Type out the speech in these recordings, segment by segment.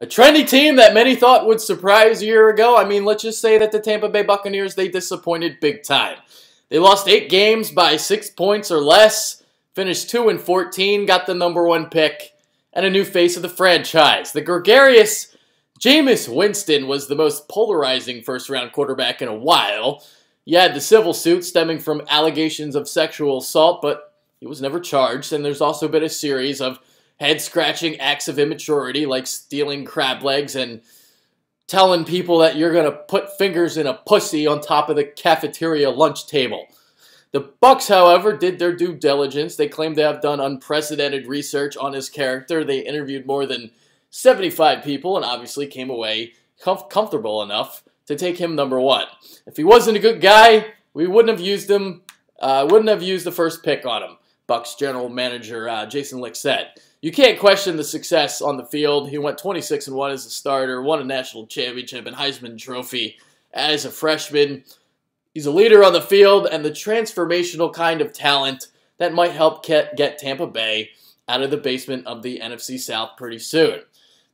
A trendy team that many thought would surprise a year ago. I mean, let's just say that the Tampa Bay Buccaneers, they disappointed big time. They lost 8 games by 6 points or less, finished 2-14, got the #1 pick, and a new face of the franchise. The gregarious Jameis Winston was the most polarizing first-round quarterback in a while. He had the civil suit stemming from allegations of sexual assault, but he was never charged, and there's also been a series of head-scratching acts of immaturity, like stealing crab legs and telling people that you're going to put fingers in a pussy on top of the cafeteria lunch table. The Bucs, however, did their due diligence. They claimed to have done unprecedented research on his character. They interviewed more than 75 people and obviously came away comfortable enough to take him #1. If he wasn't a good guy, we wouldn't have used him, wouldn't have used the first pick on him, Bucs general manager Jason Licht said. You can't question the success on the field. He went 26-1 as a starter, won a national championship and Heisman Trophy as a freshman. He's a leader on the field and the transformational kind of talent that might help get Tampa Bay out of the basement of the NFC South pretty soon.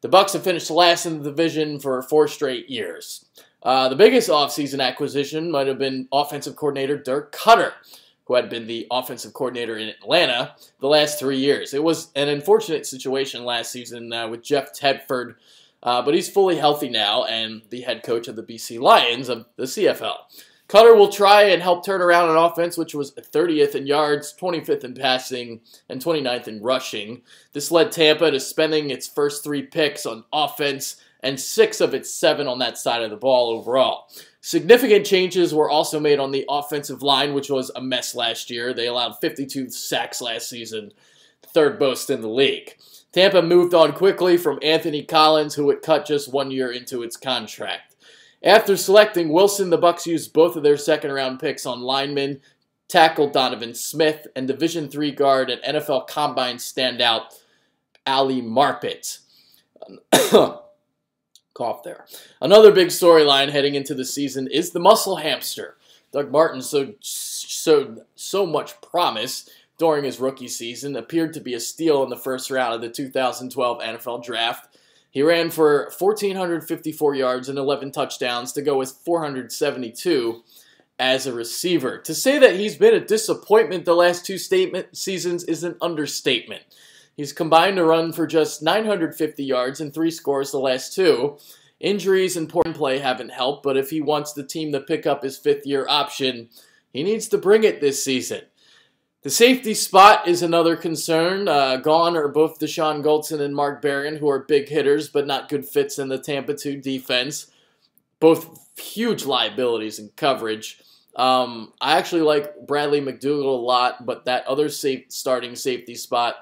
The Bucs have finished last in the division for 4 straight years. The biggest offseason acquisition might have been offensive coordinator Dirk Koetter, who had been the offensive coordinator in Atlanta the last 3 years. It was an unfortunate situation last season with Jeff Tedford, but he's fully healthy now and the head coach of the BC Lions of the CFL. Koetter will try and help turn around an offense which was 30th in yards, 25th in passing, and 29th in rushing. This led Tampa to spending its first 3 picks on offense and 6 of its 7 on that side of the ball overall. Significant changes were also made on the offensive line, which was a mess last year. They allowed 52 sacks last season, third most in the league. Tampa moved on quickly from Anthony Collins, who had cut just 1 year into its contract. After selecting Wilson, the Bucs used both of their second-round picks on linemen, tackle Donovan Smith, and Division III guard and NFL Combine standout Ali Marpet. Cough there. Another big storyline heading into the season is the muscle hamster. Doug Martin showed so much promise during his rookie season, appeared to be a steal in the first round of the 2012 NFL Draft. He ran for 1,454 yards and 11 touchdowns to go with 472 as a receiver. To say that he's been a disappointment the last 2 seasons is an understatement. He's combined to run for just 950 yards and 3 scores the last 2. Injuries and poor play haven't helped, but if he wants the team to pick up his 5th-year option, he needs to bring it this season. The safety spot is another concern. Gone are both Deshaun Gholston and Mark Barron, who are big hitters but not good fits in the Tampa 2 defense. Both huge liabilities in coverage. I actually like Bradley McDougald a lot, but that other starting safety spot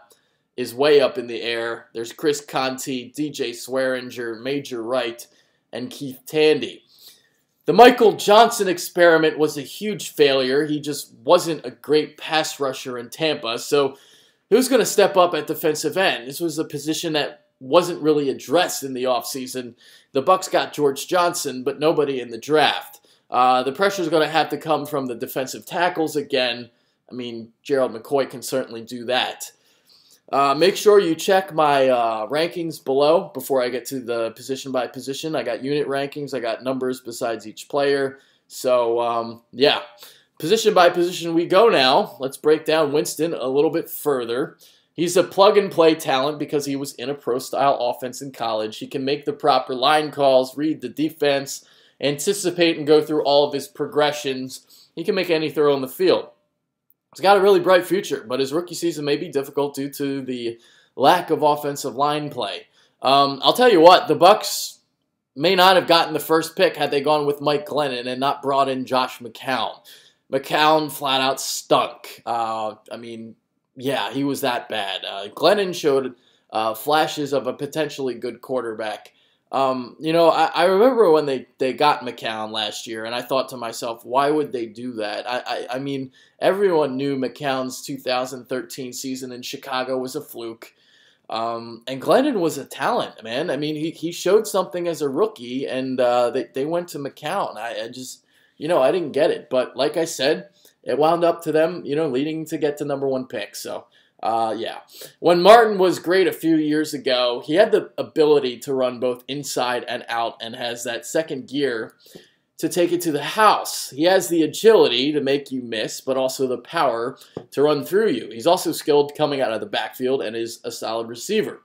is way up in the air. There's Chris Conti, DJ Swearinger, Major Wright, and Keith Tandy. The Michael Johnson experiment was a huge failure. He just wasn't a great pass rusher in Tampa, so who's going to step up at defensive end? This was a position that wasn't really addressed in the offseason. The Bucs got George Johnson, but nobody in the draft. The pressure is going to have to come from the defensive tackles again. I mean, Gerald McCoy can certainly do that. Make sure you check my rankings below before I get to the position by position. I got unit rankings. I got numbers besides each player. So, yeah. Position by position we go now. Let's break down Winston a little bit further. He's a plug-and-play talent because he was in a pro-style offense in college. He can make the proper line calls, read the defense, anticipate and go through all of his progressions. He can make any throw on the field. He's got a really bright future, but his rookie season may be difficult due to the lack of offensive line play. I'll tell you what, the Bucs may not have gotten the first pick had they gone with Mike Glennon and not brought in Josh McCown. McCown flat out stunk. I mean, yeah, he was that bad. Glennon showed flashes of a potentially good quarterback. You know, I remember when they got McCown last year, and I thought to myself, why would they do that? I mean, everyone knew McCown's 2013 season in Chicago was a fluke. And Glennon was a talent, man. I mean, he showed something as a rookie, and they went to McCown. I just, you know, I didn't get it. But like I said, it wound up to them, you know, leading to get to #1 pick. So Yeah. When Martin was great a few years ago, he had the ability to run both inside and out and has that second gear to take it to the house. He has the agility to make you miss, but also the power to run through you. He's also skilled coming out of the backfield and is a solid receiver.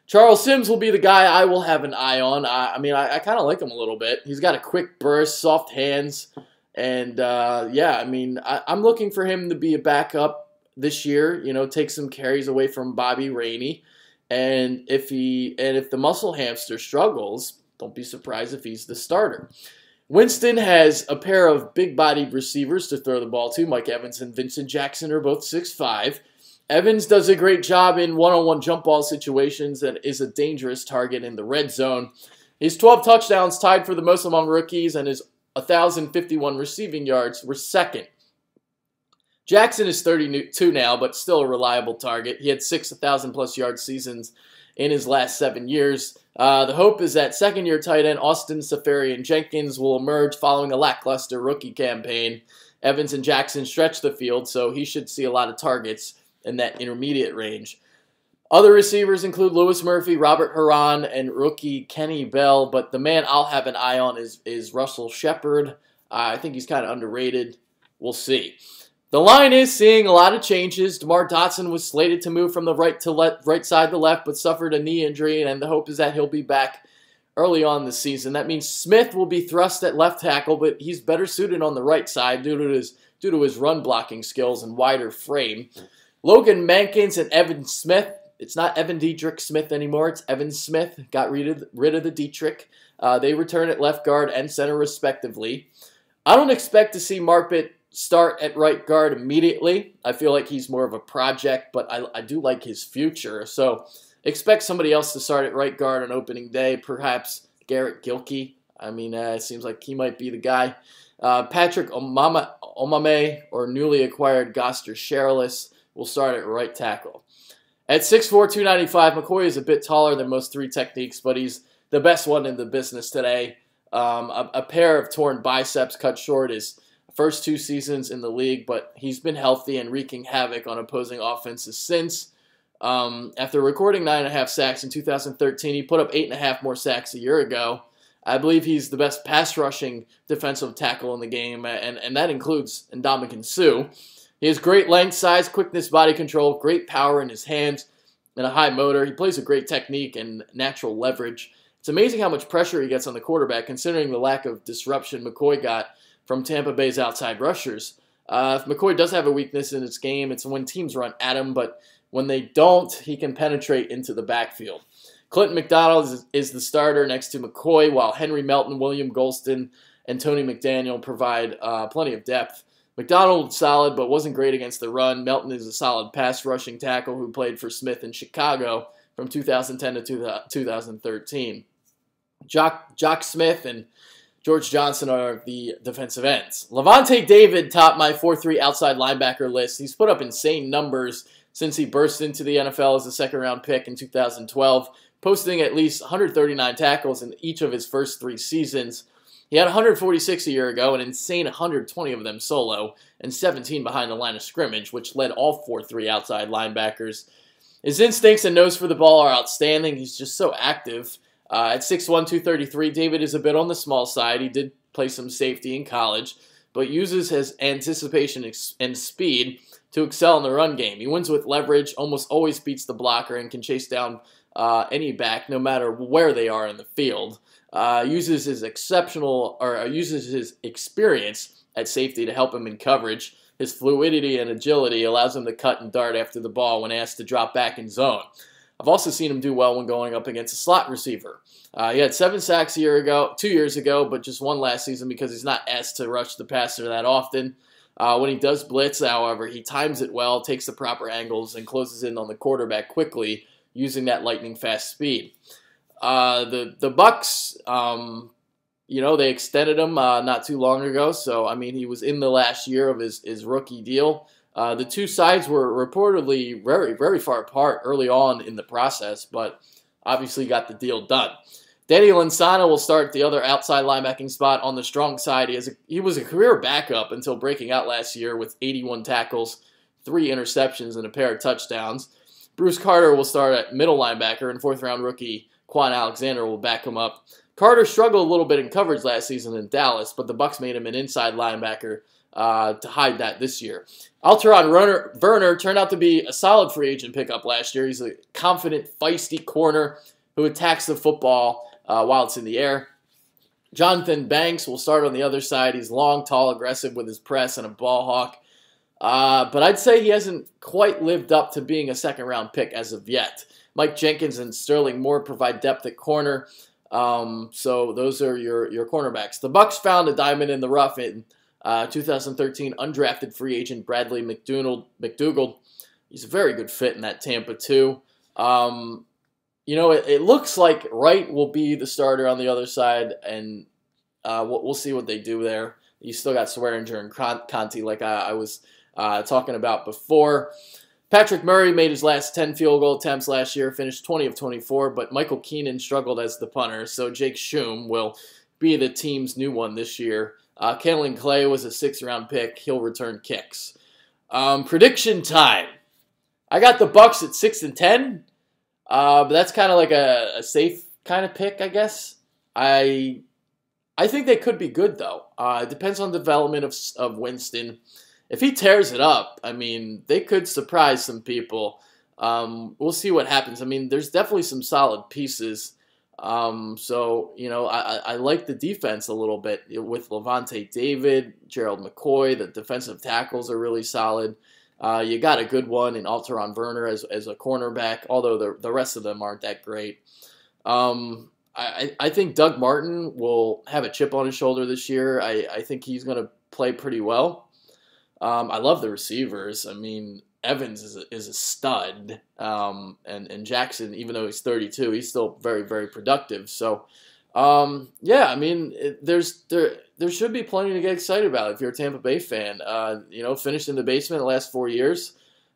Charles Sims will be the guy I will have an eye on. I kind of like him a little bit. He's got a quick burst, soft hands, and I'm looking for him to be a backup this year, take some carries away from Bobby Rainey. And if the muscle hamster struggles, don't be surprised if he's the starter. Winston has a pair of big-bodied receivers to throw the ball to. Mike Evans and Vincent Jackson are both 6'5". Evans does a great job in one-on-one jump ball situations and is a dangerous target in the red zone. His 12 touchdowns, tied for the most among rookies, and his 1,051 receiving yards were second. Jackson is 32 now, but still a reliable target. He had 6 1,000-plus yard seasons in his last 7 years. The hope is that second-year tight end Austin Seferian-Jenkins will emerge following a lackluster rookie campaign. Evans and Jackson stretch the field, so he should see a lot of targets in that intermediate range. Other receivers include Louis Murphy, Robert Huron, and rookie Kenny Bell, but the man I'll have an eye on is Russell Shepard. I think he's kind of underrated. We'll see. The line is seeing a lot of changes. Demar Dotson was slated to move from the right side to left, but suffered a knee injury, and the hope is that he'll be back early on this season. That means Smith will be thrust at left tackle, but he's better suited on the right side due to his run blocking skills and wider frame. Logan, Mankins, and Evan Smith. It's not Evan Dietrich Smith anymore. It's Evan Smith. Got rid of the Dietrich. They return at left guard and center respectively. I don't expect to see Marpet start at right guard immediately. I feel like he's more of a project, but I do like his future. So expect somebody else to start at right guard on opening day, perhaps Garrett Gilkey. It seems like he might be the guy. Patrick Omameh or newly acquired Gosder Cherilus will start at right tackle. At 6'4", 295, McCoy is a bit taller than most three techniques, but he's the best one in the business today. A pair of torn biceps cut short his first 2 seasons in the league, but he's been healthy and wreaking havoc on opposing offenses since. After recording 9.5 sacks in 2013, he put up 8.5 more sacks a year ago. I believe he's the best pass-rushing defensive tackle in the game, and that includes Ndamukong Suh. He has great length, size, quickness, body control, great power in his hands, and a high motor. He plays a great technique and natural leverage. It's amazing how much pressure he gets on the quarterback, considering the lack of disruption McCoy got from Tampa Bay's outside rushers. If McCoy does have a weakness in his game, it's when teams run at him, but when they don't, he can penetrate into the backfield. Clinton McDonald is the starter next to McCoy, while Henry Melton, William Gholston, and Tony McDaniel provide plenty of depth. McDonald solid, but wasn't great against the run. Melton is a solid pass-rushing tackle who played for Smith in Chicago from 2010 to 2013. Jock Smith and George Johnson are the defensive ends. Lavonte David topped my 4-3 outside linebacker list. He's put up insane numbers since he burst into the NFL as a second-round pick in 2012, posting at least 139 tackles in each of his first 3 seasons. He had 146 a year ago, an insane 120 of them solo, and 17 behind the line of scrimmage, which led all 4-3 outside linebackers. His instincts and nose for the ball are outstanding. He's just so active. At 6'1", 233, David is a bit on the small side. He did play some safety in college, but uses his anticipation and speed to excel in the run game. He wins with leverage, almost always beats the blocker, and can chase down any back no matter where they are in the field. Uses his experience at safety to help him in coverage. His fluidity and agility allows him to cut and dart after the ball when asked to drop back in zone. I've also seen him do well when going up against a slot receiver. He had 7 sacks 2 years ago, but just 1 last season because he's not asked to rush the passer that often. When he does blitz, however, he times it well, takes the proper angles, and closes in on the quarterback quickly using that lightning-fast speed. The Bucks, they extended him not too long ago, so, he was in the last year of his rookie deal. The 2 sides were reportedly very, very far apart early on in the process, but obviously got the deal done. Danny Lansanah will start the other outside linebacking spot on the strong side. He was a career backup until breaking out last year with 81 tackles, 3 interceptions and a pair of touchdowns. Bruce Carter will start at middle linebacker, and 4th-round rookie Quan Alexander will back him up. Carter struggled a little bit in coverage last season in Dallas, but the Bucs made him an inside linebacker to hide that this year. Alterraun Verner turned out to be a solid free agent pickup last year. He's a confident, feisty corner who attacks the football while it's in the air. Jonathan Banks will start on the other side. He's long, tall, aggressive with his press and a ball hawk. But I'd say he hasn't quite lived up to being a second-round pick as of yet. Mike Jenkins and Sterling Moore provide depth at corner. So those are your cornerbacks. The Bucs found a diamond in the rough in 2013 undrafted free agent Bradley McDougald. He's a very good fit in that Tampa too. It looks like Wright will be the starter on the other side, and we'll see what they do there. You still got Swearinger and Conti, like I was talking about before. Patrick Murray made his last 10 field goal attempts last year, finished 20 of 24, but Michael Keenan struggled as the punter, so Jake Schum will be the team's new one this year. Kalen Clay was a 6th-round pick. He'll return kicks. Prediction time. I got the Bucs at 6-10, but that's kind of like a safe kind of pick, I guess. I think they could be good, though. It depends on the development of Winston. If he tears it up, I mean, they could surprise some people. We'll see what happens. I mean, there's definitely some solid pieces. I like the defense a little bit with Lavonte David, Gerald McCoy. The defensive tackles are really solid. You got a good one in Alterraun Verner as a cornerback, although the rest of them aren't that great. I think Doug Martin will have a chip on his shoulder this year. I think he's going to play pretty well. I love the receivers. I mean, Evans is a stud, and Jackson, even though he's 32, he's still very, very productive. So, I mean, there should be plenty to get excited about if you're a Tampa Bay fan. Finished in the basement the last 4 years.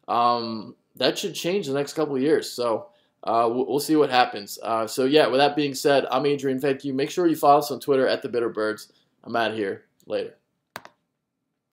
That should change the next couple of years. So, we'll see what happens. With that being said, I'm Adrian Fedke. Make sure you follow us on Twitter @TheBitterBirds. I'm out of here. Later.